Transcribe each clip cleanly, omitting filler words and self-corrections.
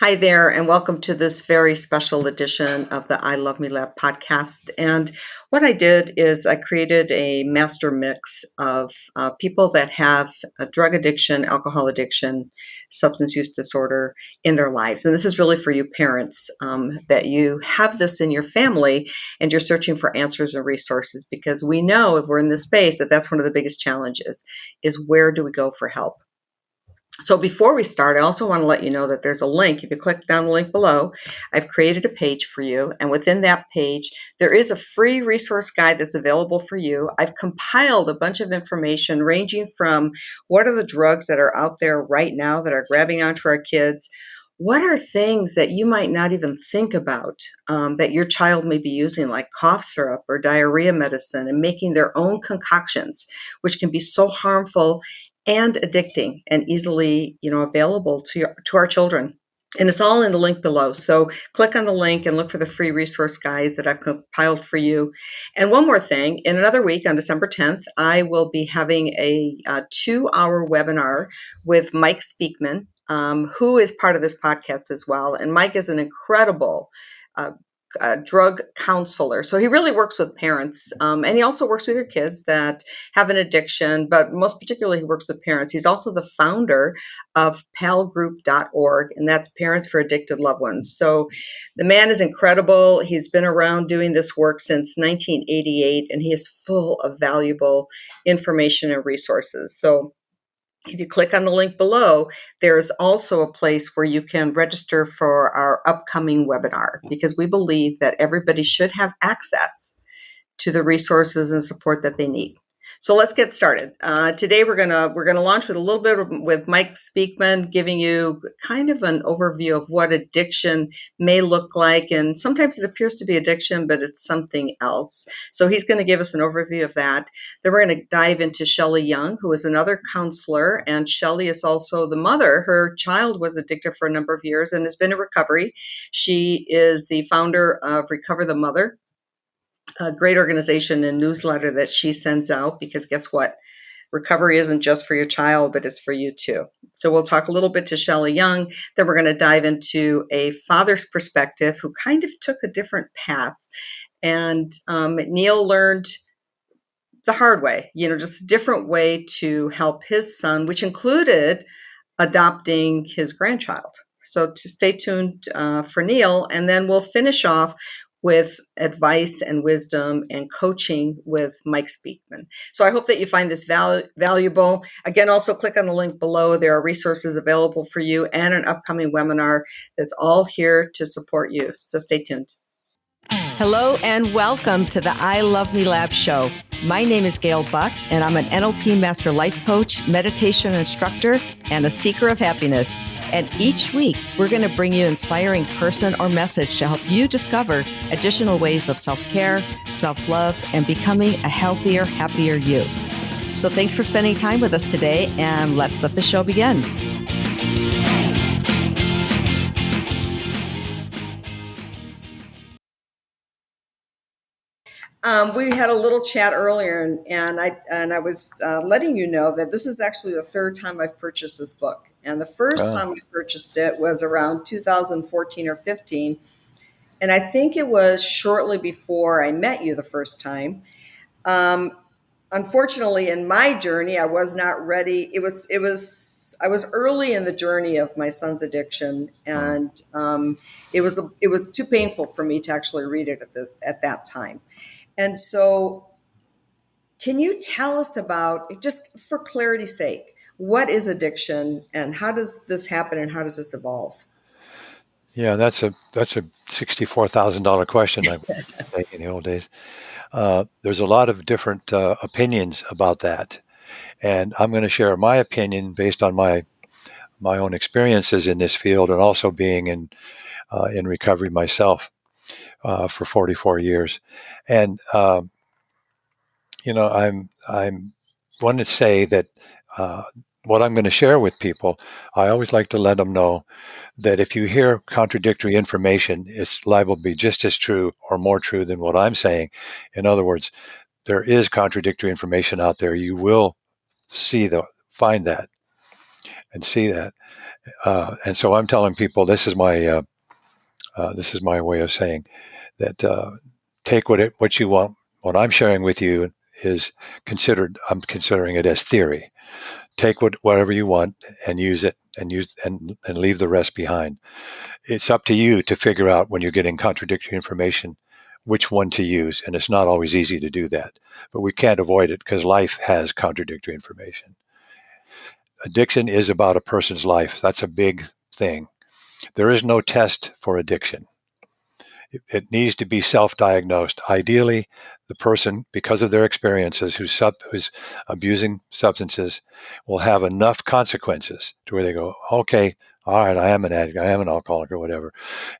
Hi there, and welcome to this very special edition of the I Love Me Lab podcast. And what I did is I created a master mix of people that have a drug addiction, alcohol addiction, substance use disorder in their lives. And this is really for you parents that you have this in your family and you're searching for answers and resources, because we know if we're in this space that that's one of the biggest challenges is where do we go for help? So before we start, I also want to let you know that there's a link. If you click down the link below, I've created a page for you. And within that page, there is a free resource guide that's available for you. I've compiled a bunch of information ranging from what are the drugs that are out there right now that are grabbing onto our kids? What are things that you might not even think about that your child may be using, like cough syrup or diarrhea medicine, and making their own concoctions, which can be so harmful and addicting and easily, available to our children. And it's all in the link below. So click on the link and look for the free resource guides that I've compiled for you. And one more thing, in another week on December 10th, I will be having a 2-hour webinar with Mike Speakman, who is part of this podcast as well. And Mike is an incredible drug counselor. So he really works with parents, and he also works with your kids that have an addiction, but most particularly he works with parents. He's also the founder of palgroup.org, and that's Parents for Addicted Loved Ones. So the man is incredible. He's been around doing this work since 1988, and he is full of valuable information and resources. So if you click on the link below, there's also a place where you can register for our upcoming webinar, because we believe that everybody should have access to the resources and support that they need. So let's get started. Today we're gonna launch with a little bit with Mike Speakman, giving you kind of an overview of what addiction may look like. And sometimes it appears to be addiction, but it's something else. So he's going to give us an overview of that. Then we're going to dive into Shelly Young, who is another counselor. And Shelly is also the mother. Her child was addicted for a number of years and has been in recovery. She is the founder of Recoverthemother, a great organization and newsletter that she sends out, because guess what? Recovery isn't just for your child, but it's for you too. So we'll talk a little bit to Shelly Young. Then we're going to dive into a father's perspective who kind of took a different path. And Niel learned the hard way, just a different way to help his son, which included adopting his grandchild. So to stay tuned for Niel, and then we'll finish off with advice and wisdom and coaching with Mike Speakman. So I hope that you find this valuable. Again, also click on the link below. There are resources available for you and an upcoming webinar that's all here to support you. So stay tuned. Hello and welcome to the I Love Me Lab show. My name is Gail Buck, and I'm an NLP Master Life Coach, meditation instructor, and a seeker of happiness. And each week, we're going to bring you an inspiring person or message to help you discover additional ways of self-care, self-love, and becoming a healthier, happier you. So thanks for spending time with us today, and let's let the show begin. We had a little chat earlier, and I was letting you know that this is actually the third time I've purchased this book. And the first time I purchased it was around 2014 or 15. And I think it was shortly before I met you the first time. Unfortunately, in my journey, I was not ready. I was early in the journey of my son's addiction, and it was too painful for me to actually read it at that time. And so can you tell us about, just for clarity's sake, what is addiction and how does this happen and how does this evolve? Yeah, that's a $64,000 question I think in the old days. There's a lot of different opinions about that, and I'm going to share my opinion based on my own experiences in this field, and also being in recovery myself for 44 years. And I'm going to say that what I'm going to share with people, I always like to let them know that if you hear contradictory information, it's liable to be just as true or more true than what I'm saying. In other words, there is contradictory information out there. You will find that. and see that. And so I'm telling people this is my way of saying that take what you want. What I'm sharing with you is I'm considering it as theory. Take whatever you want and use it, and leave the rest behind. It's up to you to figure out when you're getting contradictory information which one to use, and it's not always easy to do that. But we can't avoid it because life has contradictory information. Addiction is about a person's life. That's a big thing. There is no test for addiction. It needs to be self-diagnosed. Ideally, the person, because of their experiences, who's abusing substances, will have enough consequences to where they go, okay, all right, I am an addict, I am an alcoholic, or whatever,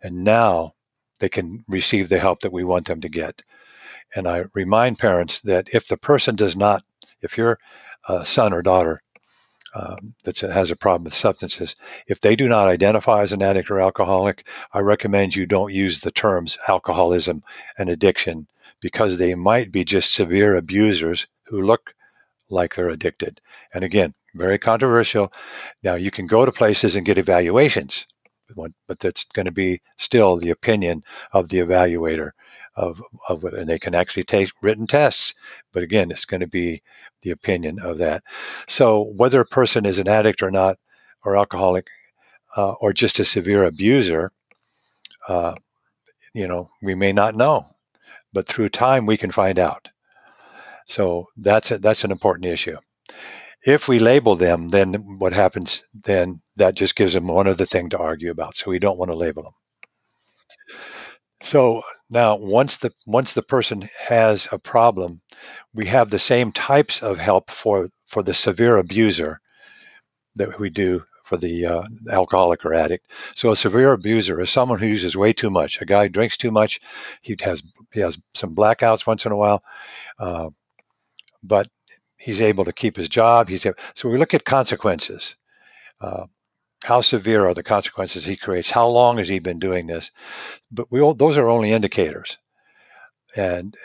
and now they can receive the help that we want them to get. And I remind parents that if your son or daughter that has a problem with substances, if they do not identify as an addict or alcoholic, I recommend you don't use the terms alcoholism and addiction, because they might be just severe abusers who look like they're addicted. And again, very controversial. Now, you can go to places and get evaluations, but that's going to be still the opinion of the evaluator of it. And they can actually take written tests. But again, it's going to be the opinion of that. So whether a person is an addict or not, or alcoholic, or just a severe abuser, uh, we may not know. But through time, we can find out. So that's an important issue. If we label them, then what happens? Then that just gives them one other thing to argue about. So we don't want to label them. So now, once the person has a problem, we have the same types of help for the severe abuser that we do for the alcoholic or addict. So a severe abuser is someone who uses way too much. A guy who drinks too much. He has some blackouts once in a while, uh, but he's able to keep his job. So we look at consequences. Uh, how severe are the consequences he creates? How long has he been doing this? But those are only indicators, and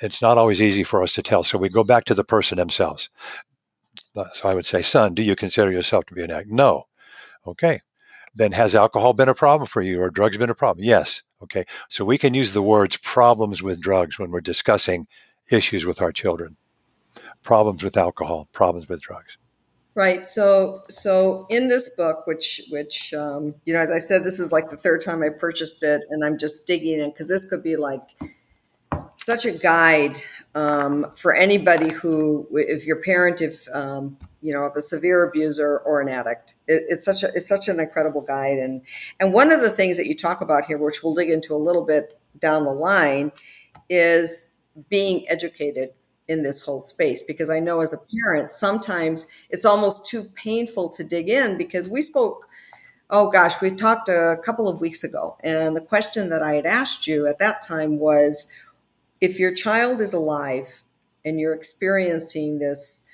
it's not always easy for us to tell. So we go back to the person themselves. So I would say, son, do you consider yourself to be an addict? No. Okay. Then has alcohol been a problem for you, or drugs been a problem? Yes. Okay. So we can use the words problems with drugs when we're discussing issues with our children. Problems with alcohol, problems with drugs. Right. So in this book, which as I said, this is like the third time I purchased it, and I'm just digging in because this could be like such a guide for anybody who, if your parent, if of a severe abuser or an addict, it's such an incredible guide. And one of the things that you talk about here, which we'll dig into a little bit down the line, is being educated in this whole space, because I know as a parent sometimes it's almost too painful to dig in, because we talked a couple of weeks ago, and the question that I had asked you at that time was, if your child is alive and you're experiencing this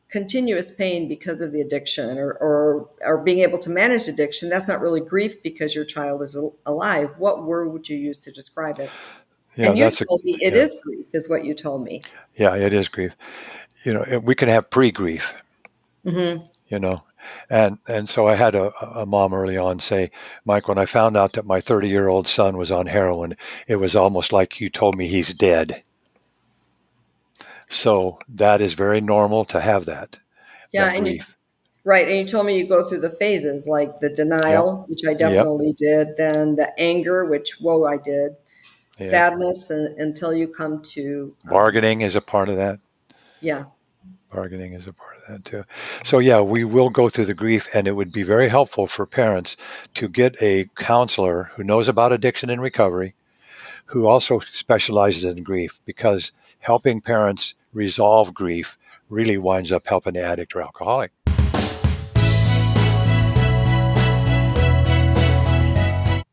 continuous pain because of the addiction, or being able to manage addiction, that's not really grief because your child is alive. What word would you use to describe it? Yeah, And you that's a told me it yeah, is grief, is what you told me. yeah, it is grief. We can have pre-grief. Hmm. You know, and so I had a mom early on say, Mike, when I found out that my 30-year-old son was on heroin, it was almost like you told me he's dead. So that is very normal to have that Yeah, grief. right. And you told me you go through the phases, like the Yep. denial, which I Yep. definitely did, then the anger, which, whoa, I did, Yep. sadness, until you come to, Bargaining is a part of that. yeah. Bargaining is a part of that too. So yeah, we will go through the grief, and it would be very helpful for parents to get a counselor who knows about addiction and recovery, who also specializes in grief, because helping parents resolve grief really winds up helping the addict or alcoholic.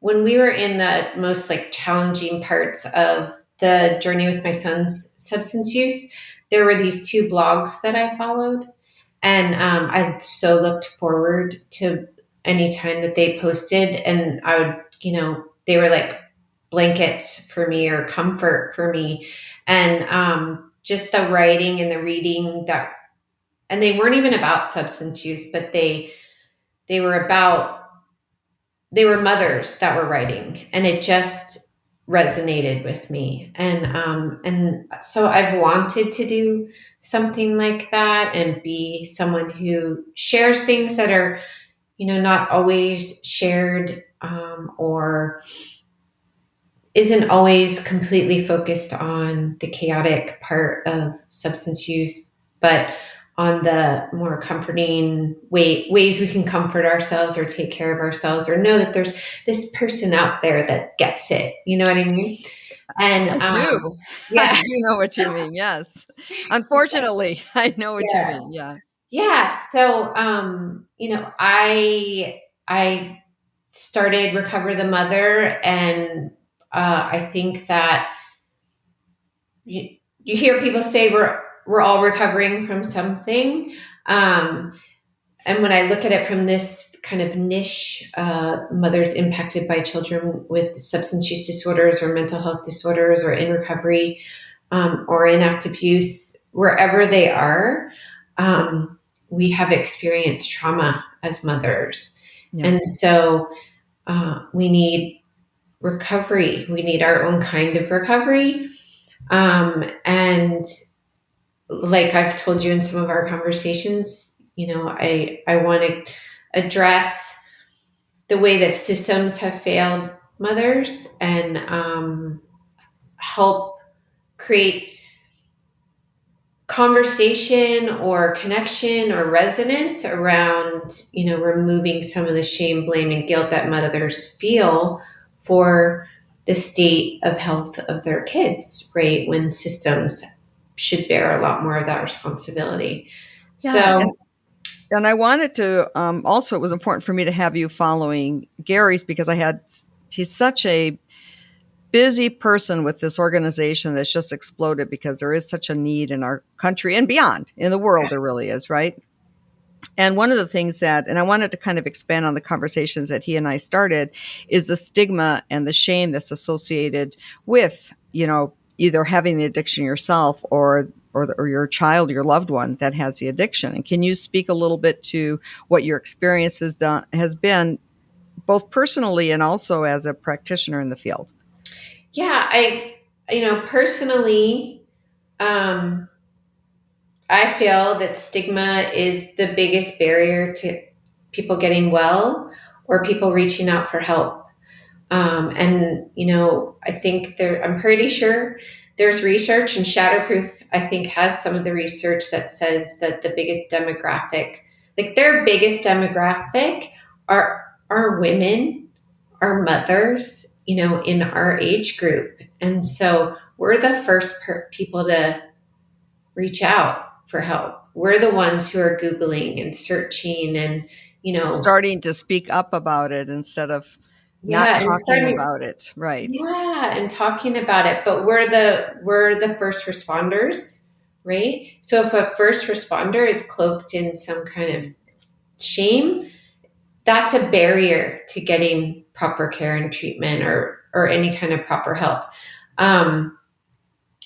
When we were in the most like challenging parts of the journey with my son's substance use, there were these two blogs that I followed, and I so looked forward to any time that they posted, and I would, they were like blankets for me or comfort for me, and just the writing and the reading that and they weren't even about substance use, but they were about, they were mothers that were writing, and it just resonated with me. And so I've wanted to do something like that and be someone who shares things that are, not always shared, or isn't always completely focused on the chaotic part of substance use, but on the more comforting ways we can comfort ourselves or take care of ourselves, or know that there's this person out there that gets it. You know what I mean? And I do. I yeah, do know what you mean. Yes. Unfortunately, I know what you yeah, mean. Yeah. yeah. So, I started Recover the Mother, and I think that you, you hear people say we're all recovering from something. And when I look at it from this kind of niche, mothers impacted by children with substance use disorders or mental health disorders, or in recovery, or in active use, wherever they are, we have experienced trauma as mothers. Yeah. And so we need recovery. We need our own kind of recovery. And like I've told you in some of our conversations, I want to address the way that systems have failed mothers, and help create conversation or connection or resonance around, removing some of the shame, blame, and guilt that mothers feel for the state of health of their kids, right? When systems should bear a lot more of that responsibility. Yeah. So, And I wanted to, also, it was important for me to have you following Gary's because he's such a busy person with this organization that's just exploded because there is such a need in our country and beyond in the world. There really is, right? And one of the things and I wanted to kind of expand on the conversations that he and I started, is the stigma and the shame that's associated with, either having the addiction yourself or your child, your loved one that has the addiction. And can you speak a little bit to what your experience has been, both personally and also as a practitioner in the field? yeah, personally, um, I feel that stigma is the biggest barrier to people getting well or people reaching out for help. And, I think I'm pretty sure there's research, and Shatterproof, I think, has some of the research that says that the biggest demographic, like their biggest demographic, are women, are mothers, in our age group. And so we're the first people to reach out for help. We're the ones who are Googling and searching, and, Starting to speak up about it instead of not yeah, and talking starting, about it. Right. yeah, and talking about it. But we're the first responders, right? So if a first responder is cloaked in some kind of shame, that's a barrier to getting proper care and treatment, or any kind of proper help.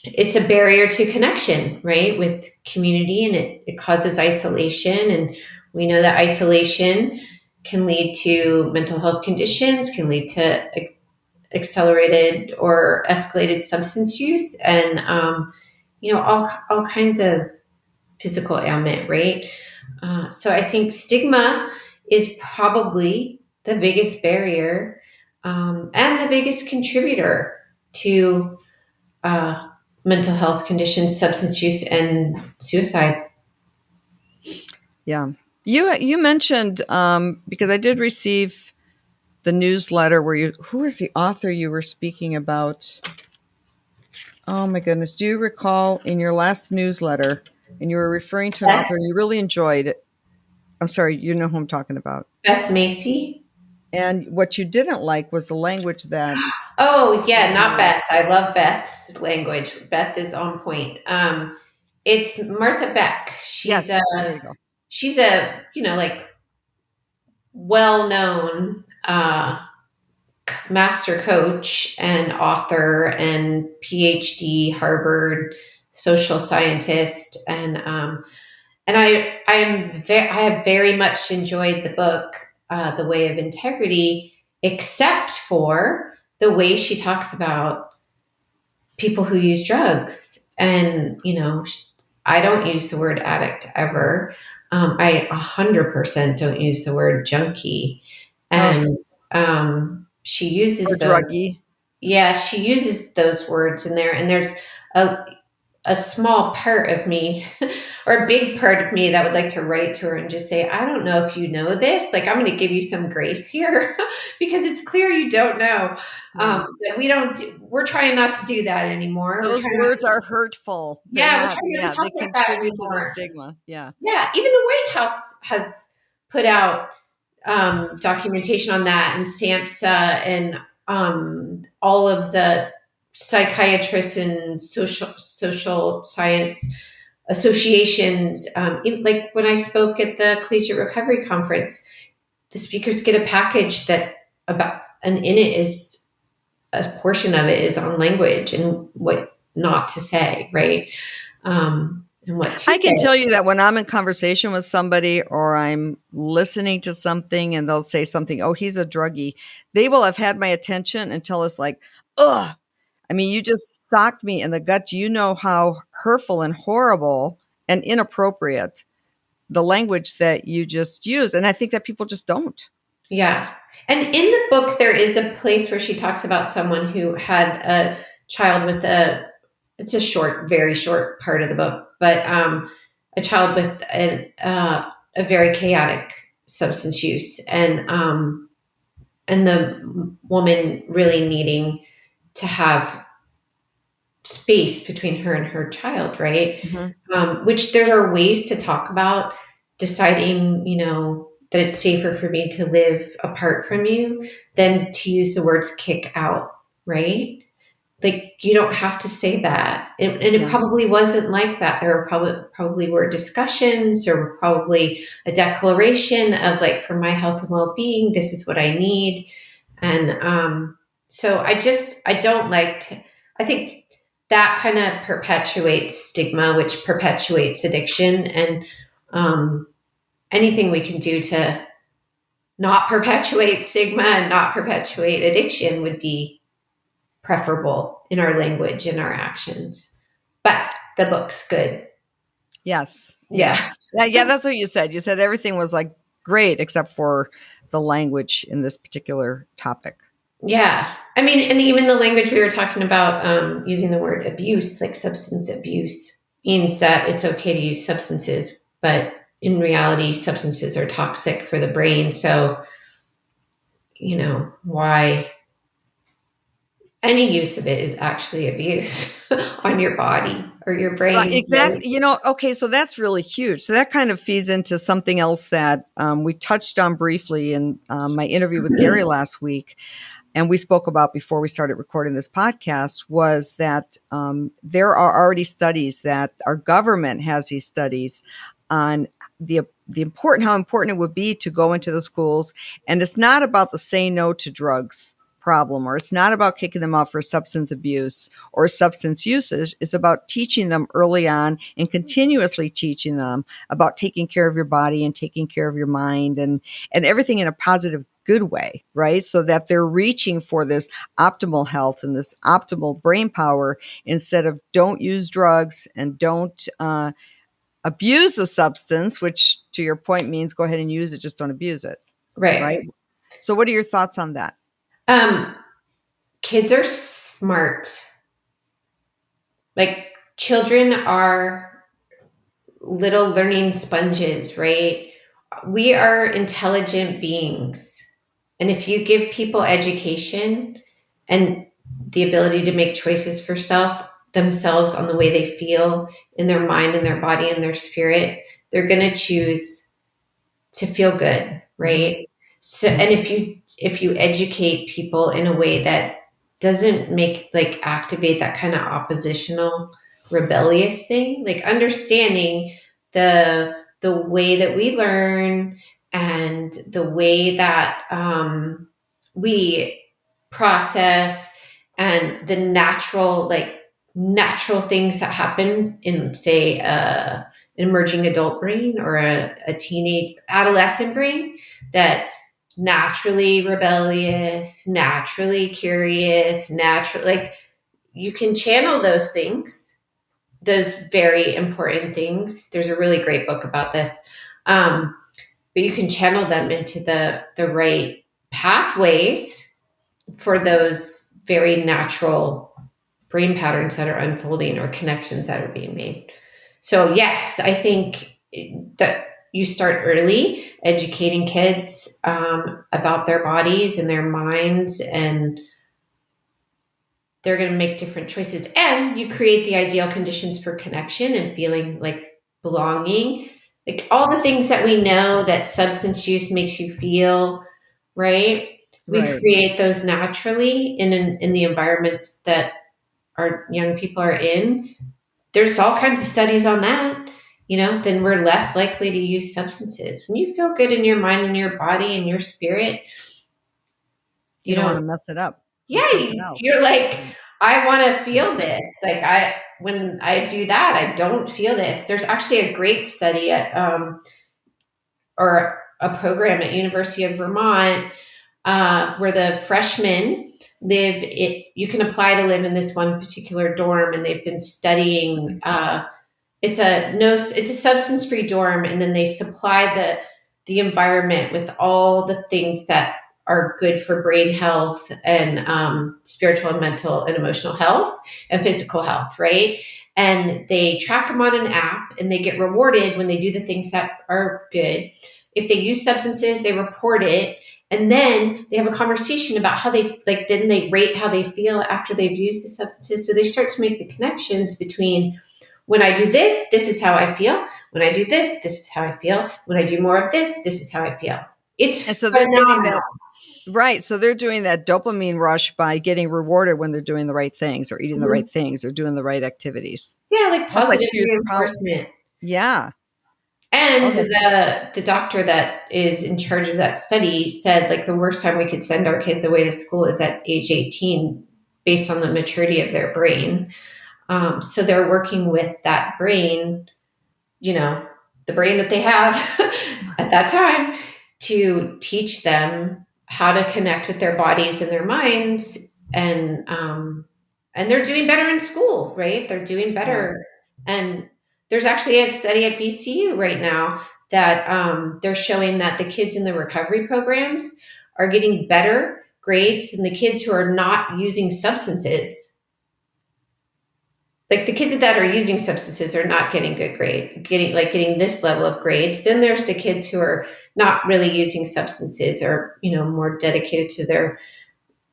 It's a barrier to connection, right, with community, and it causes isolation. And we know that isolation can lead to mental health conditions, can lead to accelerated or escalated substance use, and all kinds of physical ailment, right? So I think stigma is probably the biggest barrier, and the biggest contributor to uh, mental health conditions, substance use, and suicide. Yeah. You mentioned, because I did receive the newsletter who is the author you were speaking about? Oh my goodness. Do you recall in your last newsletter, and you were referring to an Beth, author and you really enjoyed it? I'm sorry, you know who I'm talking about. Beth Macy. And what you didn't like was the language that Oh yeah, not Beth. used. I love Beth's language. Beth is on point. It's Martha Beck. Yes, there you go. She's a like well known master coach and author and PhD Harvard social scientist, and and I have very much enjoyed the book, The Way of Integrity, except for the way she talks about people who use drugs. And, I don't use the word addict ever. I 100% don't use the word junkie. Oh, And she or uses those, druggy. yeah, she uses those words in there. And there's a, a small part of me or a big part of me that would like to write to her and just say, I don't know if you know this. Like, I'm going to give you some grace here because it's clear you don't know. Yeah. That we're trying not to do that anymore. We're Those trying not words to, are hurtful. They're yeah, we're not, trying not yeah, to talk they like that contribute to the anymore. stigma. Yeah. Yeah. Even the White House has put out documentation on that, and SAMHSA, and all of the psychiatrists and social science associations. Like when I spoke at the Collegiate Recovery Conference, the speakers get a package and in it is a portion of it is on language and what not to say, right? And what to I say. can tell you that when I'm in conversation with somebody or I'm listening to something and they'll say something, oh, he's a druggie, they will have had my attention until it's like, ugh. I mean, you just socked me in the gut. You know how hurtful and horrible and inappropriate the language that you just used. And I think that people just don't. Yeah. And in the book, there is a place where she talks about someone who had a child with it's a short, very short part of the book, but a child with a very chaotic substance use, and the woman really needing to have space between her and her child, right? Mhm. Which there are ways to talk about deciding, that it's safer for me to live apart from you than to use the words kick out, right? Like you don't have to say that. And it Yeah. probably wasn't like that. There were probably were discussions, or were probably a declaration of like, for my health and well-being, this is what I need. And so I don't like to, I think that kind of perpetuates stigma, which perpetuates addiction. And anything we can do to not perpetuate stigma and not perpetuate addiction would be preferable in our language and our actions. But the book's good. Yes. Yeah. Yes. Yeah, that's what you said. You said everything was like great except for the language in this particular topic. Yeah. I mean, and even the language we were talking about, using the word abuse, like substance abuse, means that it's okay to use substances, but in reality, substances are toxic for the brain. So, why any use of it is actually abuse on your body or your Right, brain. Right? exactly. Okay, so that's really huge. So that kind of feeds into something else that we touched on briefly in my interview with Gary last week, and we spoke about before we started recording this podcast, was that there are already studies that our government has these studies on how important it would be to go into the schools, and it's not about the say no to drugs problem, or it's not about kicking them out for substance abuse or substance usage. It's about teaching them early on and continuously teaching them about taking care of your body and taking care of your mind and everything in a positive, good way, right? So that they're reaching for this optimal health and this optimal brain power, instead of don't use drugs and don't abuse the substance, which to your point means go ahead and use it, just don't abuse it, Right. right? So what are your thoughts on that? Um, Kids are smart. Like children are little learning sponges, right? We are intelligent beings. And if you give people education and the ability to make choices for themselves on the way they feel in their mind and their body and their spirit, they're going to choose to feel good, right? Mm-hmm. So, and if you educate people in a way that doesn't make like activate that kind of oppositional rebellious thing, like understanding the way that we learn and the way that we process, and the natural things that happen in, say, emerging adult brain or a teenage adolescent brain that naturally rebellious, naturally curious, like you can channel those things, those very important things. There's a really great book about this. But you can channel them into the right pathways for those very natural brain patterns that are unfolding or connections that are being made. So yes, I think that you start early educating kids about their bodies and their minds, and they're going to make different choices. And you create the ideal conditions for connection and feeling like belonging, like all the things that we know that substance use makes you feel, right? We Right. create those naturally in the environments that our young people are in. There's all kinds of studies on that. Then we're less likely to use substances. When you feel good in your mind and your body and your spirit, You don't want to mess it up with yeah, something else. you're like, I want to feel this. Like when I do that, I don't feel this. There's actually a great study at or a program at University of Vermont where the freshmen live. You can apply to live in this one particular dorm, and they've been studying. It's a substance free dorm, and then they supply the environment with all the things that are good for brain health and spiritual and mental and emotional health and physical health, right? And they track them on an app, and they get rewarded when they do the things that are good. If they use substances, they report it, and then they have a conversation about how they like. Then they rate how they feel after they've used the substances. So they start to make the connections between, when I do this, this is how I feel. When I do this, this is how I feel. When I do more of this, this is how I feel. It's And so they're getting phenomenal. that, right. So they're doing that dopamine rush by getting rewarded when they're doing the right things or eating the right things or doing the right activities. Yeah, like That's like positive huge power. reinforcement. Yeah. And Okay. the doctor that is in charge of that study said, like, the worst time we could send our kids away to school is at age 18, based on the maturity of their brain. So they're working with that brain, the brain that they have at that time, to teach them how to connect with their bodies and their minds, and they're doing better in school, right? They're doing Yeah. better. And there's actually a study at VCU right now that they're showing that the kids in the recovery programs are getting better grades than the kids who are not using substances. Like the kids that are using substances are not getting good grade, getting this level of grades. Then there's the kids who are not really using substances, or more dedicated to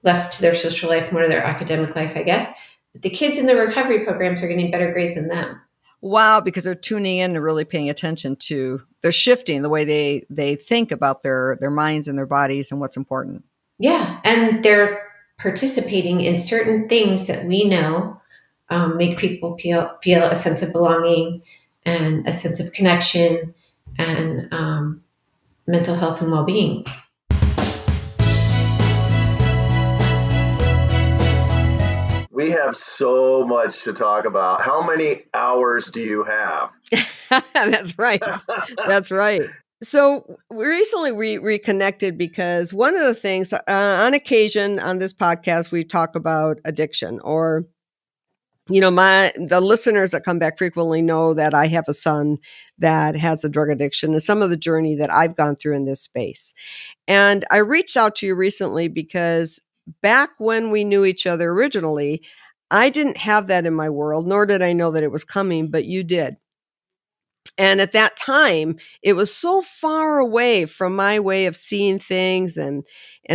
less to their social life, more to their academic life, I guess. But the kids in the recovery programs are getting better grades than them. Wow, because they're tuning in and really paying attention to, they're shifting the way they think about their minds and their bodies and what's important. Yeah, and they're participating in certain things that we know make people feel a sense of belonging and a sense of connection and mental health and well-being. We have so much to talk about. How many hours do you have? That's right. That's right. So recently we reconnected because one of the things, on occasion on this podcast, we talk about addiction, or the listeners that come back frequently know that I have a son that has a drug addiction, and some of the journey that I've gone through in this space. And I reached out to you recently because back when we knew each other originally, I didn't have that in my world, nor did I know that it was coming, but you did. And at that time, it was so far away from my way of seeing things and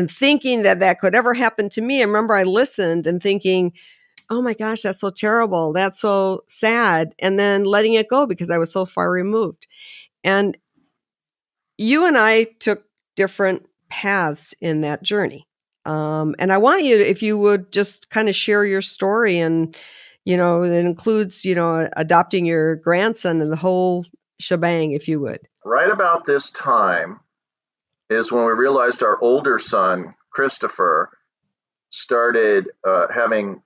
thinking that could ever happen to me. I remember I listened and thinking, oh my gosh, that's so terrible. That's so sad. And then letting it go because I was so far removed. And you and I took different paths in that journey. And I want you to, if you would just kind of share your story, and, it includes, adopting your grandson and the whole shebang, if you would. Right about this time is when we realized our older son, Christopher, started having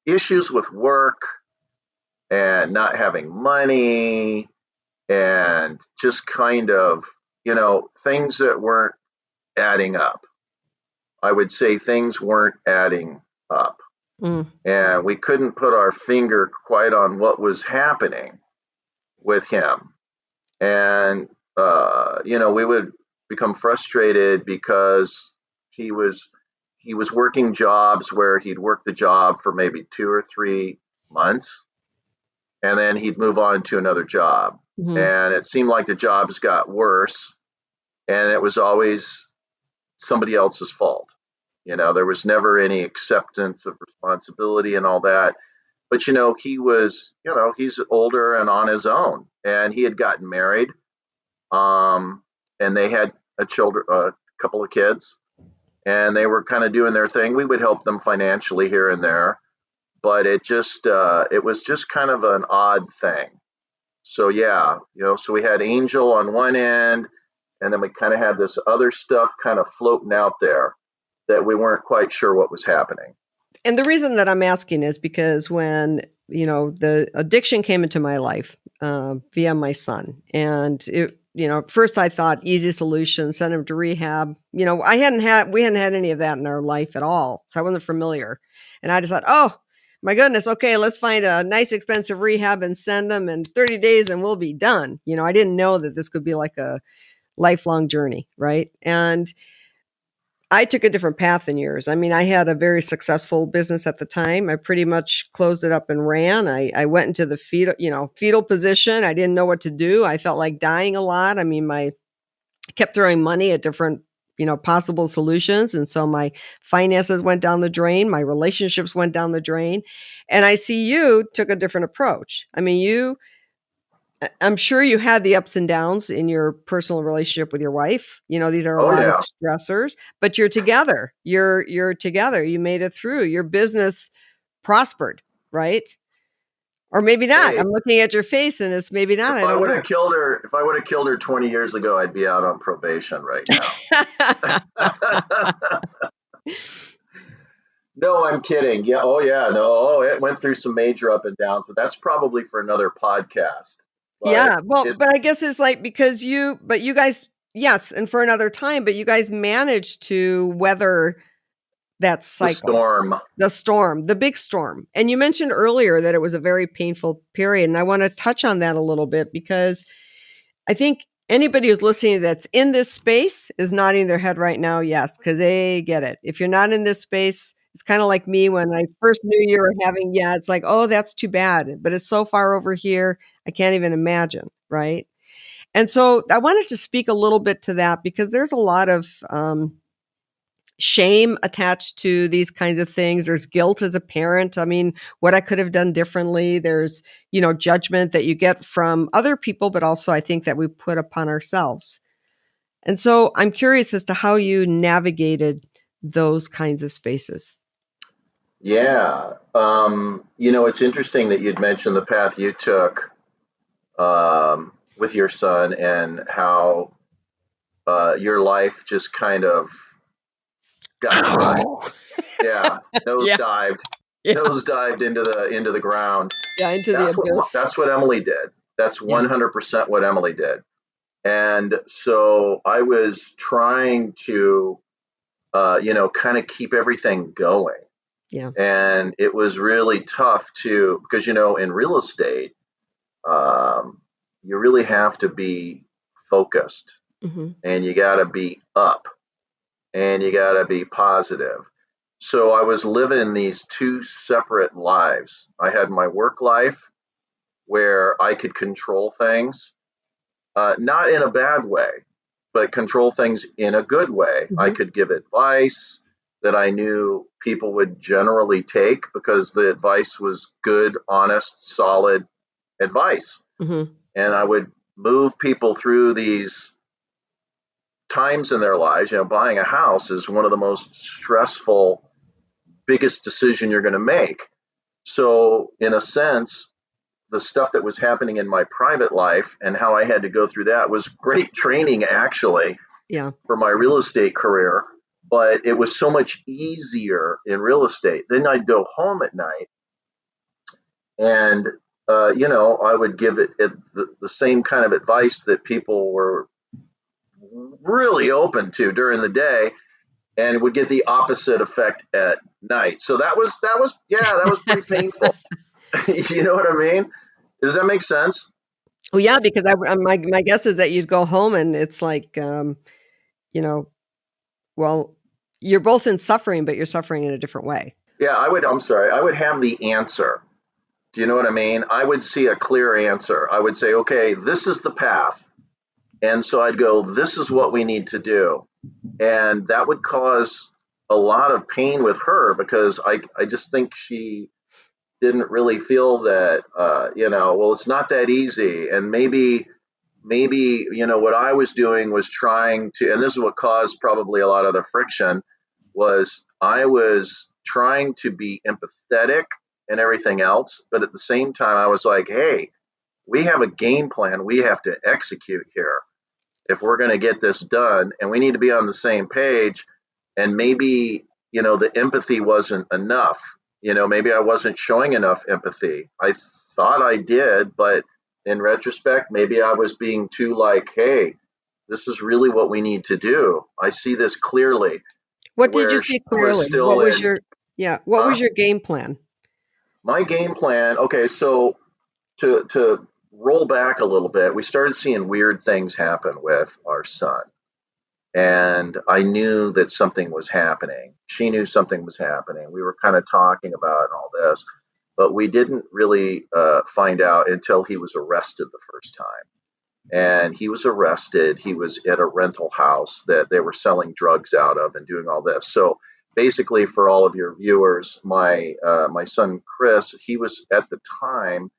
issues with work, and not having money and just kind of, things that weren't adding up. I would say things weren't adding up. Mm. And we couldn't put our finger quite on what was happening with him. And, we would become frustrated because he was working jobs where he'd work the job for maybe 2 or 3 months, and then he'd move on to another job. Mm-hmm. And it seemed like the jobs got worse, and it was always somebody else's fault. There was never any acceptance of responsibility and all that. But, he was, he's older and on his own, and he had gotten married. And they had a couple of kids, and they were kind of doing their thing. We would help them financially here and there, but it was just kind of an odd thing. So yeah, so we had Angel on one end, and then we kind of had this other stuff kind of floating out there that we weren't quite sure what was happening. And the reason that I'm asking is because when, the addiction came into my life via my son, and at first I thought easy solution, send him to rehab. We hadn't had any of that in our life at all. So I wasn't familiar. And I just thought, oh my goodness, okay, let's find a nice expensive rehab and send them in 30 days and we'll be done. I didn't know that this could be like a lifelong journey. Right. And I took a different path than yours. I mean, I had a very successful business at the time. I pretty much closed it up and ran. I went into the fetal position. I didn't know what to do. I felt like dying a lot. I mean, I kept throwing money at different, possible solutions. And so my finances went down the drain. My relationships went down the drain. And I see you took a different approach. I mean, I'm sure you had the ups and downs in your personal relationship with your wife. These are a lot of stressors, but you're together. You're together. You made it through. Your business prospered, right? Or maybe not. Hey, I'm looking at your face and it's maybe not. If I would have killed her 20 years ago, I'd be out on probation right now. No, I'm kidding. Yeah. Oh, yeah. No. Oh, it went through some major up and downs, but that's probably for another podcast. But yeah. Well, but I guess it's like because you guys, yes, and for another time, but you guys managed to weather that cycle. The storm, the big storm. And you mentioned earlier that it was a very painful period. And I want to touch on that a little bit because I think anybody who's listening that's in this space is nodding their head right now. Yes, because they get it. If you're not in this space, it's kind of like me when I first knew you were having, it's like, oh, that's too bad. But it's so far over here, I can't even imagine. Right. And so I wanted to speak a little bit to that because there's a lot of shame attached to these kinds of things. There's guilt as a parent. I mean, what I could have done differently. There's, judgment that you get from other people, but also I think that we put upon ourselves. And so I'm curious as to how you navigated those kinds of spaces. Yeah. It's interesting that you'd mentioned the path you took with your son and how your life just kind of got crushed. Yeah. Nosedived into the ground. Yeah, into the abyss. That's what Emily did. That's 100% what Emily did. And so I was trying to, kind of keep everything going. Yeah. And it was really tough because, in real estate, you really have to be focused, and you got to be up, and you got to be positive. So I was living these two separate lives. I had my work life where I could control things, not in a bad way, but control things in a good way. I could give advice that I knew people would generally take because the advice was good, honest, solid advice. And I would move people through these times in their lives. Buying a house is one of the most stressful, biggest decision you're going to make. So in a sense, the stuff that was happening in my private life and how I had to go through that was great training, actually, for my real estate career. But it was so much easier in real estate. Then I'd go home at night and I would give it the same kind of advice that people were really open to during the day, and would get the opposite effect at night. So that was pretty painful. You know what I mean? Does that make sense? Well, yeah, because my guess is that you'd go home and it's like, well, you're both in suffering, but you're suffering in a different way. Yeah, I'm sorry. I would have the answer. Do you know what I mean? I would see a clear answer. I would say, okay, this is the path. And so I'd go, this is what we need to do. And that would cause a lot of pain with her, because I just think she didn't really feel that, well, it's not that easy. And maybe, what I was doing was trying to, and this is what caused probably a lot of the friction, was I was trying to be empathetic and everything else. But at the same time, I was like, hey, we have a game plan we have to execute here if we're going to get this done, and we need to be on the same page. And maybe, the empathy wasn't enough. Maybe I wasn't showing enough empathy. I thought I did, but in retrospect, maybe I was being too like, hey, this is really what we need to do. I see this clearly. What did you see clearly? What was your game plan? My game plan, okay, so to roll back a little bit, we started seeing weird things happen with our son. And I knew that something was happening. She knew something was happening. We were kind of talking about all this, but we didn't really find out until he was arrested the first time. And he was arrested. He was at a rental house that they were selling drugs out of and doing all this. So basically, for all of your viewers, my son Chris, he was at the time.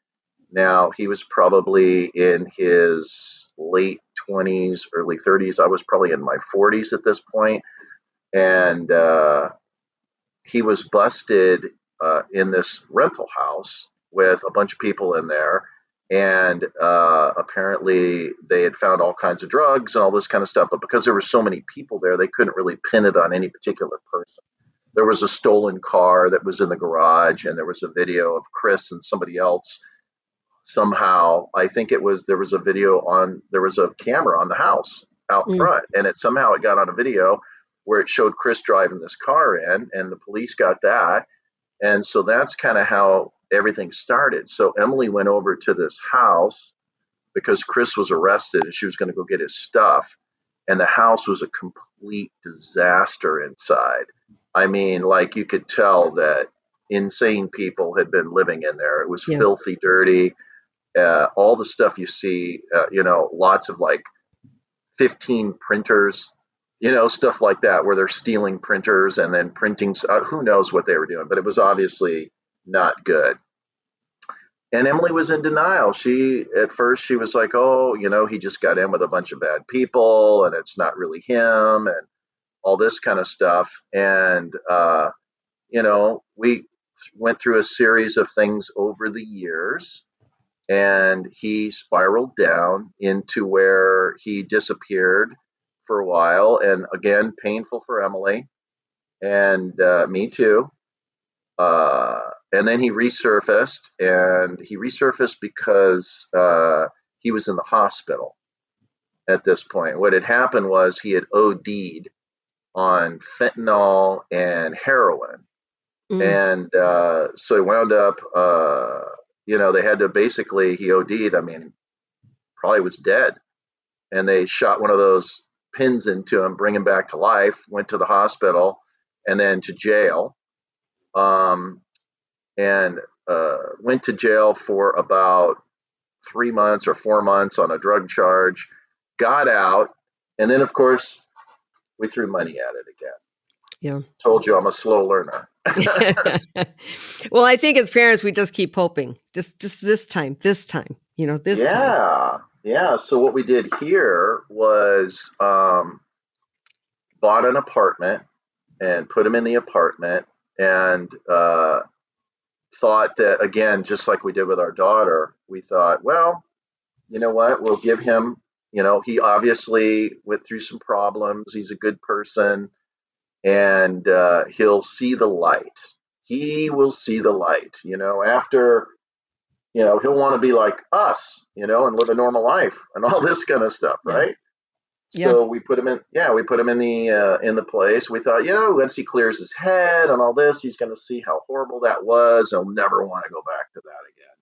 Now, he was probably in his late 20s, early 30s. I was probably in my 40s at this point. And he was busted in this rental house with a bunch of people in there. And apparently they had found all kinds of drugs and all this kind of stuff. But because there were so many people there, they couldn't really pin it on any particular person. There was a stolen car that was in the garage, and there was a video of Chris and somebody else. Somehow, I think there was a camera on the house out front, and it got on a video where it showed Chris driving this car in, and the police got that. And so that's kind of how everything started. So Emily went over to this house because Chris was arrested and she was going to go get his stuff. And the house was a complete disaster inside. I mean, like, you could tell that insane people had been living in there. It was filthy, dirty. All the stuff you see, lots of like 15 printers, stuff like that, where they're stealing printers and then printing. Who knows what they were doing, but it was obviously not good. And Emily was in denial. At first she was like, oh, he just got in with a bunch of bad people and it's not really him and all this kind of stuff. And, we went through a series of things over the years. And he spiraled down into where he disappeared for a while. And again, painful for Emily and me too. And then he resurfaced, because he was in the hospital at this point. What had happened was he had OD'd on fentanyl and heroin. And so he wound up, they had to he OD'd. I mean, probably was dead. And they shot one of those pins into him, bring him back to life, went to the hospital and then to jail. And went to jail for about 3 months or 4 months on a drug charge, got out. And then, of course, we threw money at it again. Yeah. Told you I'm a slow learner. Well, I think as parents, we just keep hoping. Just this time, this time. Yeah. So what we did here was bought an apartment and put him in the apartment, and thought that, again, just like we did with our daughter, we thought, well, you know what, we'll give him, he obviously went through some problems. He's a good person. And he'll see the light. He will see the light, after, he'll want to be like us, and live a normal life and all this kind of stuff, Yeah. right? Yeah. So we put him in the place. We thought, once he clears his head and all this, he's going to see how horrible that was. He'll never want to go back to that again.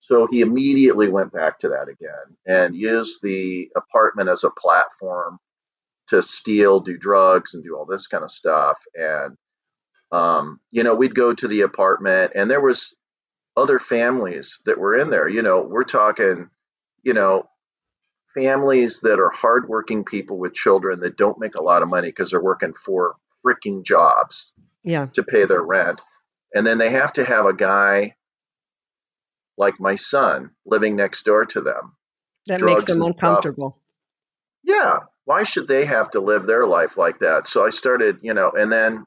So he immediately went back to that again and used the apartment as a platform to steal, do drugs, and do all this kind of stuff. And we'd go to the apartment, and there was other families that were in there. We're talking, families that are hardworking people with children that don't make a lot of money because they're working 4 freaking jobs Yeah. to pay their rent. And then they have to have a guy like my son living next door to them. That makes them and stuff. uncomfortable. Yeah. Why should they have to live their life like that? So I started, and then,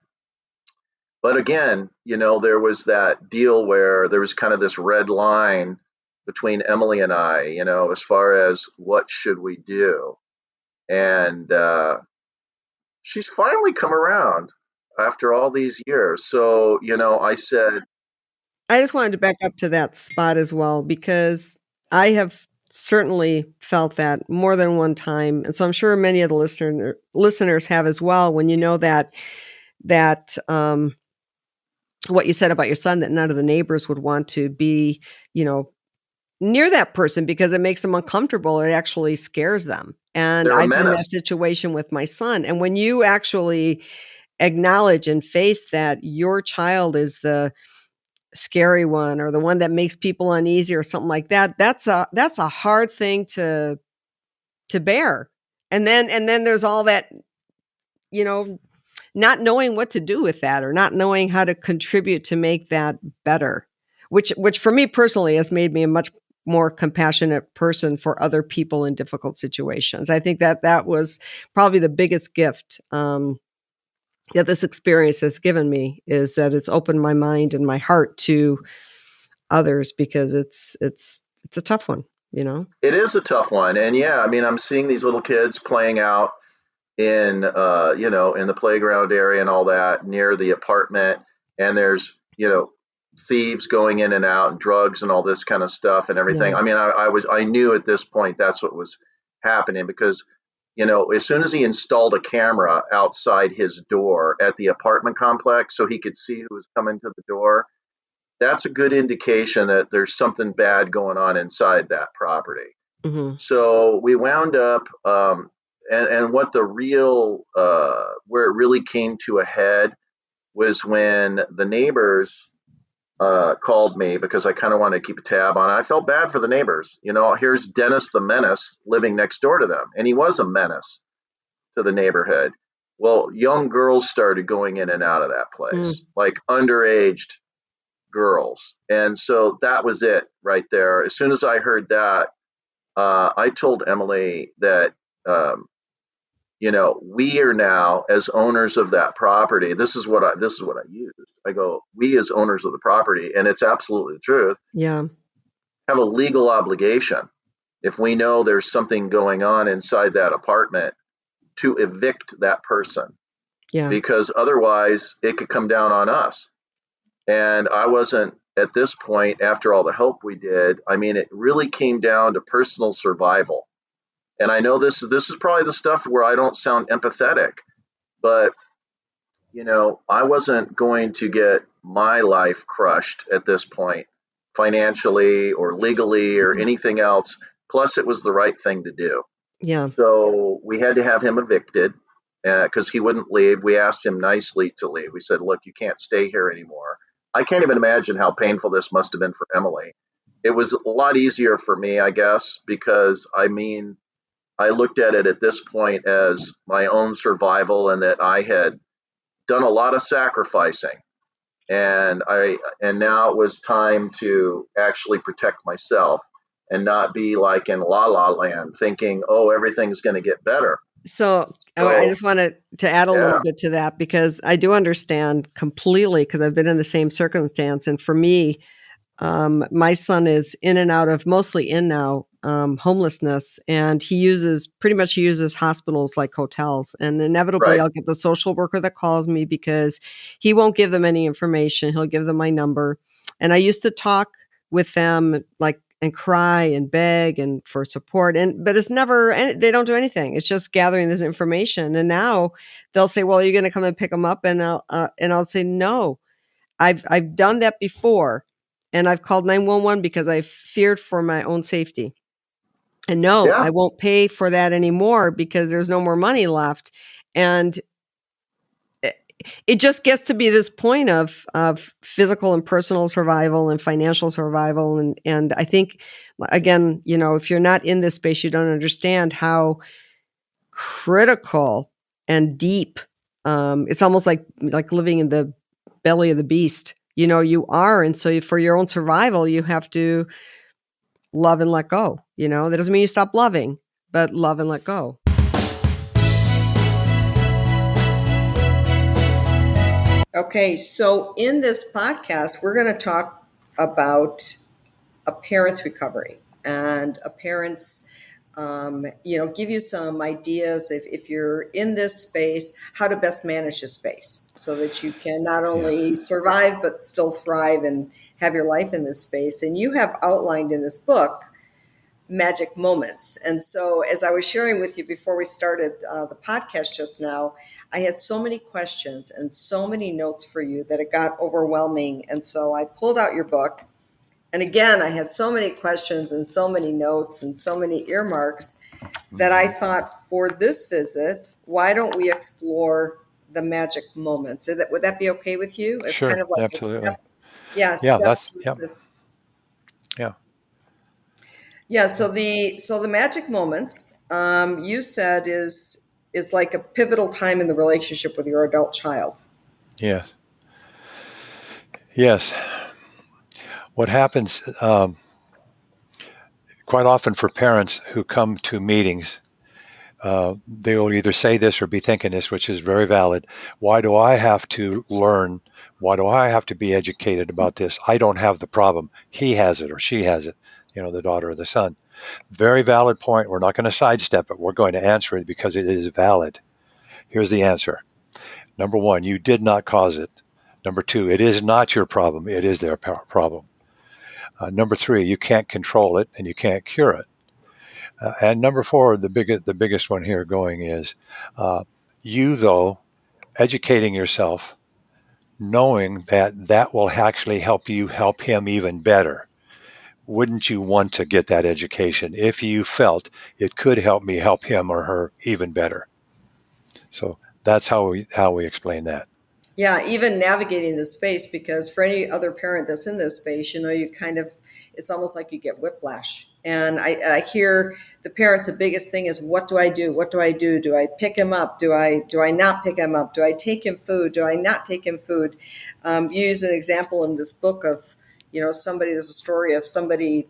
but again, there was that deal where there was kind of this red line between Emily and I, as far as what should we do. And she's finally come around after all these years. So, I said, I just wanted to back up to that spot as well, because I have certainly felt that more than one time. And so I'm sure many of the listeners have as well, when that what you said about your son, that none of the neighbors would want to be, near that person because it makes them uncomfortable. It actually scares them. And they're a I've been in that menace. situation with my son. And when you actually acknowledge and face that your child is the scary one, or the one that makes people uneasy, or something like that, that's a hard thing to bear. And then there's all that, not knowing what to do with that, or not knowing how to contribute to make that better, which for me personally has made me a much more compassionate person for other people in difficult situations. I think that was probably the biggest gift that this experience has given me, is that it's opened my mind and my heart to others, because it's a tough one, It is a tough one. And yeah, I mean, I'm seeing these little kids playing out in, in the playground area and all that near the apartment. And there's, thieves going in and out, and drugs and all this kind of stuff and everything. Yeah. I mean, I knew at this point that's what was happening, because as soon as he installed a camera outside his door at the apartment complex so he could see who was coming to the door, that's a good indication that there's something bad going on inside that property. Mm-hmm. So we wound up, and what the real, where it really came to a head was when the neighbors called me, because I kind of wanted to keep a tab on it. I felt bad for the neighbors. Here's Dennis the Menace living next door to them, and he was a menace to the neighborhood. Well, young girls started going in and out of that place, like underaged girls. And so that was it right there. As soon as I heard that, I told Emily that, we are now, as owners of that property, this is what I used. I go, we as owners of the property, and it's absolutely the truth. Yeah. Have a legal obligation, if we know there's something going on inside that apartment, to evict that person. Yeah. Because otherwise it could come down on us. And I wasn't, at this point, after all the help we did, I mean, it really came down to personal survival. And I know this is probably the stuff where I don't sound empathetic, but, I wasn't going to get my life crushed at this point, financially or legally or anything else. Plus, it was the right thing to do. Yeah. So we had to have him evicted because he wouldn't leave. We asked him nicely to leave. We said, look, you can't stay here anymore. I can't even imagine how painful this must have been for Emily. It was a lot easier for me, I guess, because I looked at it at this point as my own survival, and that I had done a lot of sacrificing. And now it was time to actually protect myself and not be like in la la land thinking, oh, everything's going to get better. So I just wanted to add a little bit to that, because I do understand completely, because I've been in the same circumstance. And for me, my son is in and out of, mostly in now, homelessness, and he uses hospitals like hotels. And inevitably, I'll get the social worker that calls me, because he won't give them any information. He'll give them my number. And I used to talk with them, like, and cry and beg and for support. But it's never, and they don't do anything. It's just gathering this information. And now they'll say, well, you're going to come and pick them up. And I'll say, no, I've done that before. And I've called 911 because I feared for my own safety. And no, Yeah. I won't pay for that anymore because there's no more money left. And it just gets to be this point of physical and personal survival and financial survival. And I think, again, if you're not in this space, you don't understand how critical and deep. It's almost like living in the belly of the beast, you are. And so for your own survival, you have to love and let go. That doesn't mean you stop loving, but love and let go. Okay, so in this podcast, we're going to talk about a parent's recovery and a parent's, give you some ideas if you're in this space, how to best manage the space so that you can not only survive, but still thrive and have your life in this space. And you have outlined in this book magic moments. And so as I was sharing with you before we started the podcast just now, I had so many questions and so many notes for you that it got overwhelming. And so I pulled out your book. And again, I had so many questions and so many notes and so many earmarks that I thought, for this visit, why don't we explore the magic moments? Would that be okay with you? It's Sure, kind of like absolutely. a step. So the magic moments, you said is like a pivotal time in the relationship with your adult child. Yes. What happens quite often for parents who come to meetings, they will either say this or be thinking this, which is very valid. Why do I have to learn? Why do I have to be educated about this? I don't have the problem. He has it or she has it, the daughter or the son. Very valid point. We're not going to sidestep it. We're going to answer it because it is valid. Here's the answer. Number one, you did not cause it. Number two, it is not your problem. It is their problem. Number three, you can't control it and you can't cure it. And number four, the biggest one here going is you, though, educating yourself, knowing that will actually help you help him even better. Wouldn't you want to get that education if you felt it could help me help him or her even better? So that's how we explain that. Yeah, even navigating the space, because for any other parent that's in this space, it's almost like you get whiplash. And I hear the parents, the biggest thing is, what do I do? What do I do? Do I pick him up? Do I not pick him up? Do I take him food? Do I not take him food? You use an example in this book of, there's a story of somebody,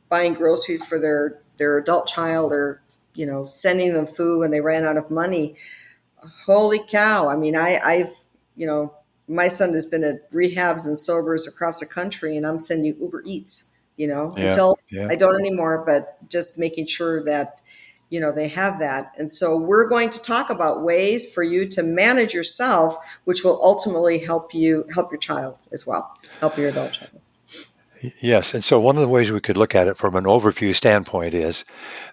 buying groceries for their adult child, or, sending them food when they ran out of money. Holy cow. I mean, I've, my son has been at rehabs and sobers across the country, and I'm sending Uber Eats, until I don't anymore, but just making sure that, they have that. And so we're going to talk about ways for you to manage yourself, which will ultimately help your child as well, help your adult child. Yes. And so one of the ways we could look at it from an overview standpoint is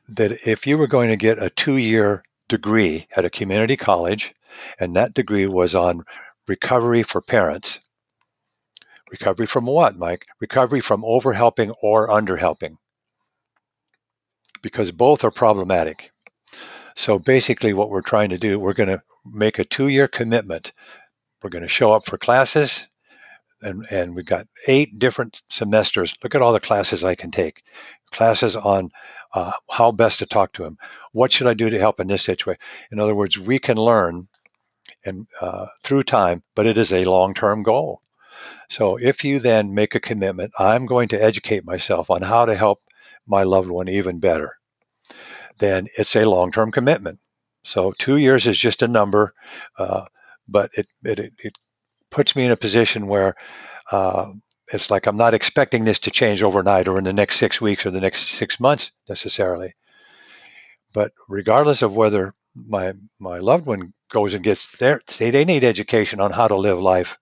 that if you were going to get a 2-year degree at a community college, and that degree was on recovery for parents. Recovery from what, Mike? Recovery from overhelping or underhelping, because both are problematic. So basically what we're trying to do, we're going to make a 2-year commitment. We're going to show up for classes, and we've got 8 different semesters. Look at all the classes I can take. Classes on how best to talk to him. What should I do to help in this situation? In other words, we can learn and through time, but it is a long-term goal. So if you then make a commitment, I'm going to educate myself on how to help my loved one even better, then it's a long-term commitment. So 2 years is just a number, but it puts me in a position where it's like I'm not expecting this to change overnight or in the next 6 weeks or the next 6 months necessarily. But regardless of whether my loved one goes and gets there, say they need education on how to live life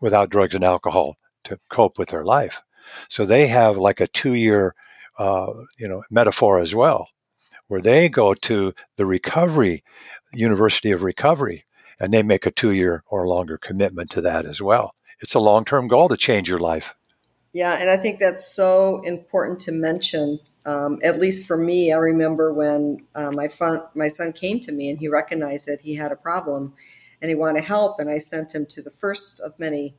without drugs and alcohol to cope with their life. So they have like a 2-year, metaphor as well, where they go to the recovery University of Recovery, and they make a 2-year or longer commitment to that as well. It's a long-term goal to change your life. Yeah, and I think that's so important to mention. At least for me, I remember when my son came to me and he recognized that he had a problem and he wanted help, and I sent him to the first of many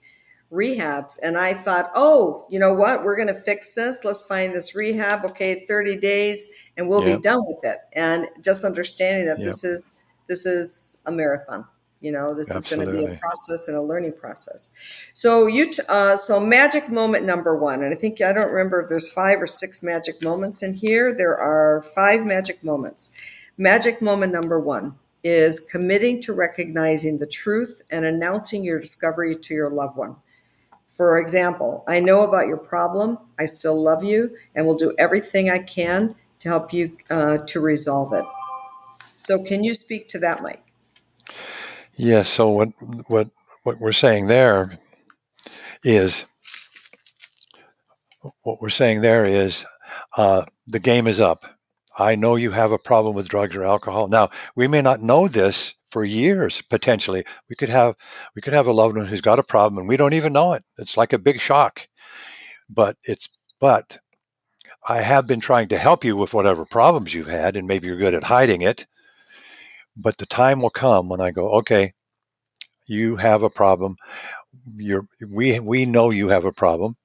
rehabs. And I thought, oh, you know what? We're going to fix this. Let's find this rehab. Okay, 30 days, and we'll be Yep. done with it. And just understanding that Yep. this is a marathon. This is going to be a Absolutely. process and a learning process. So magic moment number one, and I don't remember if there's 5 or 6 magic moments in here. There are 5 magic moments. Magic moment number one is committing to recognizing the truth and announcing your discovery to your loved one. For example, I know about your problem. I still love you and will do everything I can to help you to resolve it. So, can you speak to that, Mike? Yes. So what we're saying there is the game is up. I know you have a problem with drugs or alcohol. Now, we may not know this for years. Potentially, we could have a loved one who's got a problem and we don't even know it. It's like a big shock. But I have been trying to help you with whatever problems you've had, and maybe you're good at hiding it. But the time will come when I go, okay, you have a problem. We know you have a problem.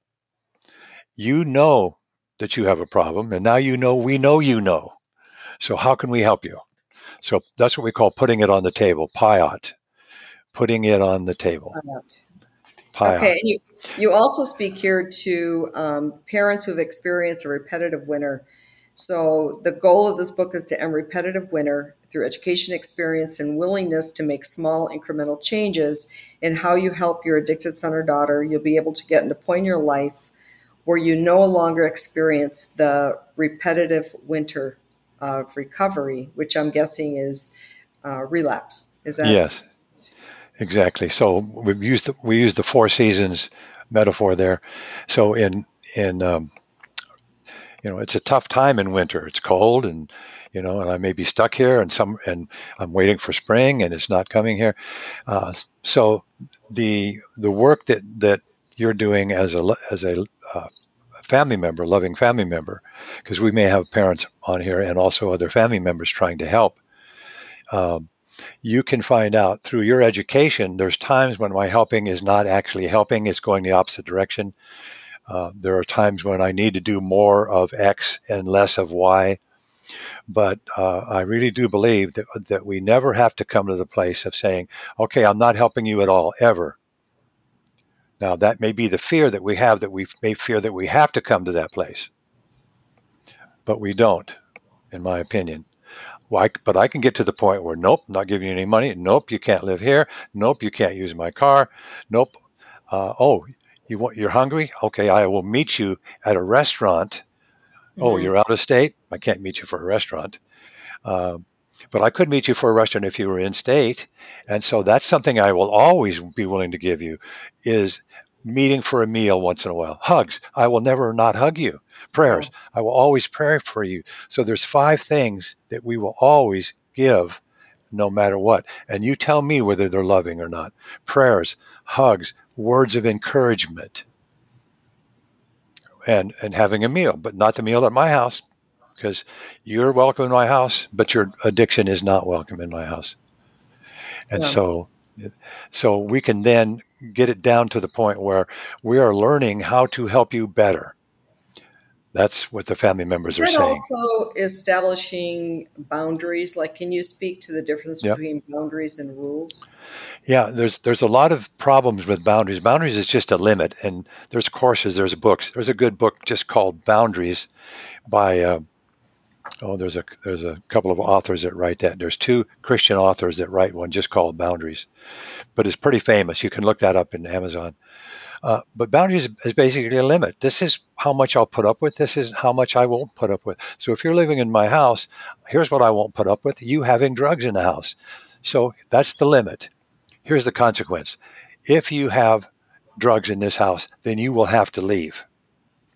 You know that you have a problem, and now we know you know. So how can we help you? So that's what we call putting it on the table, payat, putting it on the table, Okay, payat. and you also speak here to parents who've experienced a repetitive winter. So the goal of this book is to end repetitive winter through education, experience, and willingness to make small incremental changes in how you help your addicted son or daughter. You'll be able to get into a point in your life where you no longer experience the repetitive winter of recovery, which I'm guessing is relapse. Is that? Yes, exactly. So we use the 4 seasons metaphor there. So in it's a tough time in winter. It's cold, and and I may be stuck here, and I'm waiting for spring, and it's not coming here. So the work that you're doing as a family member, loving family member, because we may have parents on here and also other family members trying to help. You can find out through your education. There's times when my helping is not actually helping; it's going the opposite direction. There are times when I need to do more of X and less of Y, but I really do believe that we never have to come to the place of saying, okay, I'm not helping you at all, ever. Now, that may be the fear that we have, that we may fear that we have to come to that place, but we don't, in my opinion. But I can get to the point where, nope, not giving you any money. Nope, you can't live here. Nope, you can't use my car. Nope. You're hungry? Okay, I will meet you at a restaurant. Oh, you're out of state? I can't meet you for a restaurant. But I could meet you for a restaurant if you were in state. And so that's something I will always be willing to give you, is meeting for a meal once in a while. Hugs. I will never not hug you. Prayers. Wow. I will always pray for you. So there's 5 things that we will always give no matter what. And you tell me whether they're loving or not. Prayers, hugs, words of encouragement, and having a meal, but not the meal at my house, because you're welcome in my house, but your addiction is not welcome in my house. And Yeah. so we can then get it down to the point where we are learning how to help you better. That's what the family members Is are that saying. also establishing boundaries? Like, can you speak to the difference Yep. between boundaries and rules? Yeah, there's a lot of problems with boundaries. Boundaries is just a limit, and there's courses, there's books. There's a good book just called Boundaries by there's a couple of authors that write that. There's 2 Christian authors that write one just called Boundaries, but it's pretty famous. You can look that up in Amazon. But boundaries is basically a limit. This is how much I'll put up with. This is how much I won't put up with. So if you're living in my house, here's what I won't put up with: you having drugs in the house. So that's the limit. Here's the consequence: if you have drugs in this house, then you will have to leave.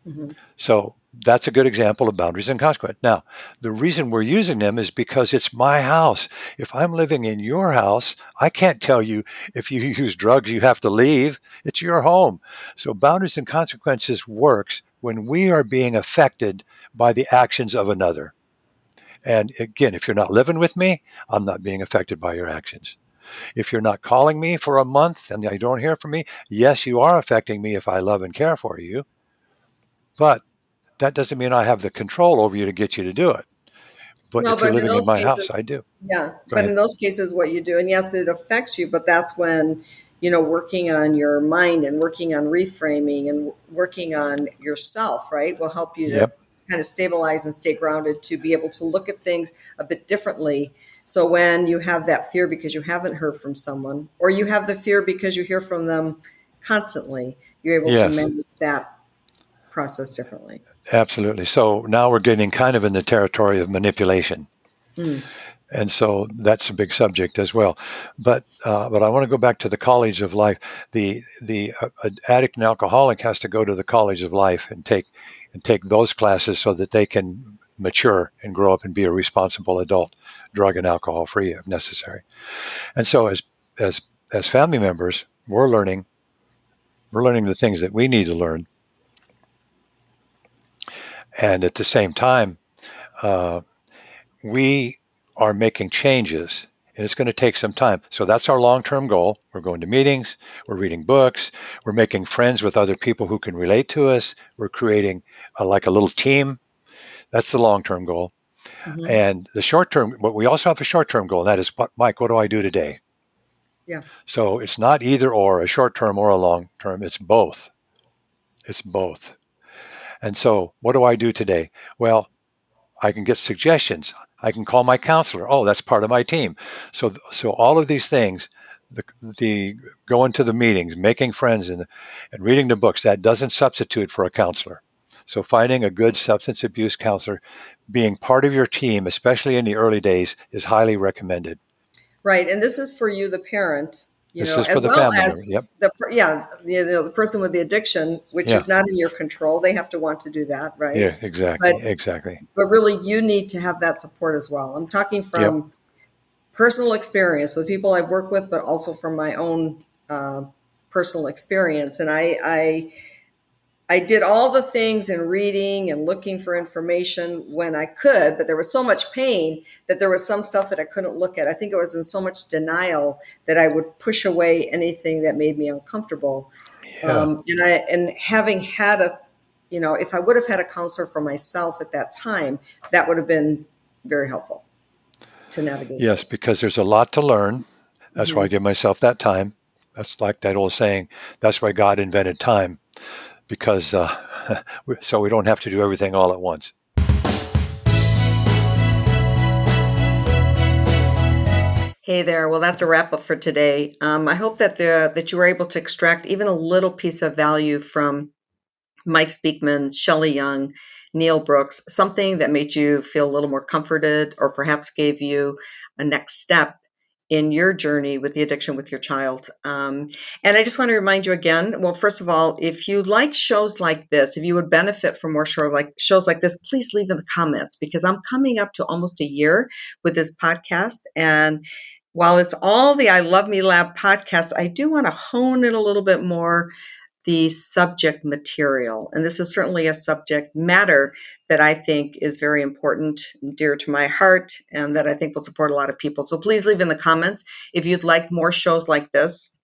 Mm-hmm. So that's a good example of boundaries and consequence. Now, the reason we're using them is because it's my house. If I'm living in your house, I can't tell you if you use drugs, you have to leave. It's your home. So boundaries and consequences works when we are being affected by the actions of another. And again, if you're not living with me, I'm not being affected by your actions. If you're not calling me for a month and you don't hear from me, yes, you are affecting me if I love and care for you. But that doesn't mean I have the control over you to get you to do it. But No, if you're but in living in those my house, I cases, do. yeah, Go but ahead. in those cases, what you do, and yes, it affects you, but that's when, working on your mind and working on reframing and working on yourself, right, will help you to Yep. kind of stabilize and stay grounded to be able to look at things a bit differently. So when you have that fear because you haven't heard from someone, or you have the fear because you hear from them constantly, you're able to Yes, manage that process differently. absolutely. So now we're getting kind of in the territory of manipulation. Mm. And so that's a big subject as well. But I want to go back to the college of life. The addict and alcoholic has to go to the college of life and take those classes so that they can mature and grow up and be a responsible adult, drug and alcohol free if necessary. And so as as family members, we're learning the things that we need to learn, and at the same time, uh, we are making changes, and it's going to take some time. So that's our long-term goal. We're going to meetings, we're reading books, we're making friends with other people who can relate to us. We're creating like a little team. That's the long-term goal. Hmm. And the short-term, but we also have a short-term goal. And that is, Mike, what do I do today? Yeah. So it's not either or, a short-term or a long-term. It's both. It's both. And so, what do I do today? Well, I can get suggestions. I can call my counselor. Oh, that's part of my team. So all of these things, the going to the meetings, making friends, and reading the books, that doesn't substitute for a counselor. So finding a good substance abuse counselor, being part of your team, especially in the early days, is highly recommended. Right, and this is for you, the parent, This is for as the well family as member. Yep. the person with the addiction, which Yeah. is not in your control. They have to want to do that, right? Yeah. Exactly. But Exactly. really, you need to have that support as well. I'm talking Yep. from personal experience with people I've worked with, but also from my own personal experience. And I did all the things in reading and looking for information when I could, but there was so much pain that there was some stuff that I couldn't look at. I think it was in so much denial that I would push away anything that made me uncomfortable. Yeah. And having had if I would have had a counselor for myself at that time, that would have been very helpful to navigate Yes, those. because there's a lot to learn. That's why I Mhm. give myself that time. That's like that old saying. That's why God invented time, because so we don't have to do everything all at once. Hey there. Well, that's a wrap up for today. I hope that you were able to extract even a little piece of value from Mike Speakman, Shelly Young, Niel Brooks, something that made you feel a little more comforted or perhaps gave you a next step in your journey with the addiction with your child. And I just want to remind you again, well, first of all, if you like shows like this, if you would benefit from more shows like this, please leave in the comments because I'm coming up to almost a year with this podcast. And while it's all the I Love Me Lab podcast, I do want to hone it a little bit more the subject material. And this is certainly a subject matter that I think is very important, and dear to my heart, and that I think will support a lot of people. So please leave in the comments if you'd like more shows like this.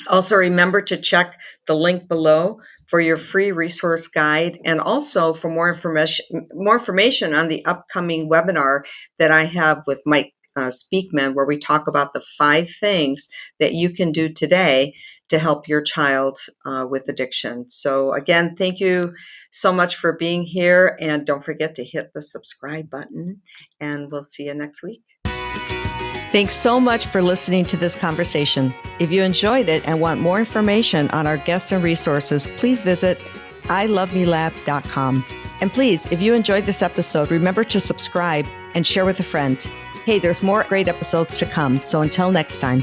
Also, remember to check the link below for your free resource guide and also for more information on the upcoming webinar that I have with Mike Speakman, where we talk about the 5 things that you can do today to help your child with addiction. So again, thank you so much for being here, and don't forget to hit the subscribe button, and we'll see you next week. Thanks so much for listening to this conversation. If you enjoyed it and want more information on our guests and resources, please visit ilovemelab.com. And please, if you enjoyed this episode, remember to subscribe and share with a friend. Hey, there's more great episodes to come. So until next time.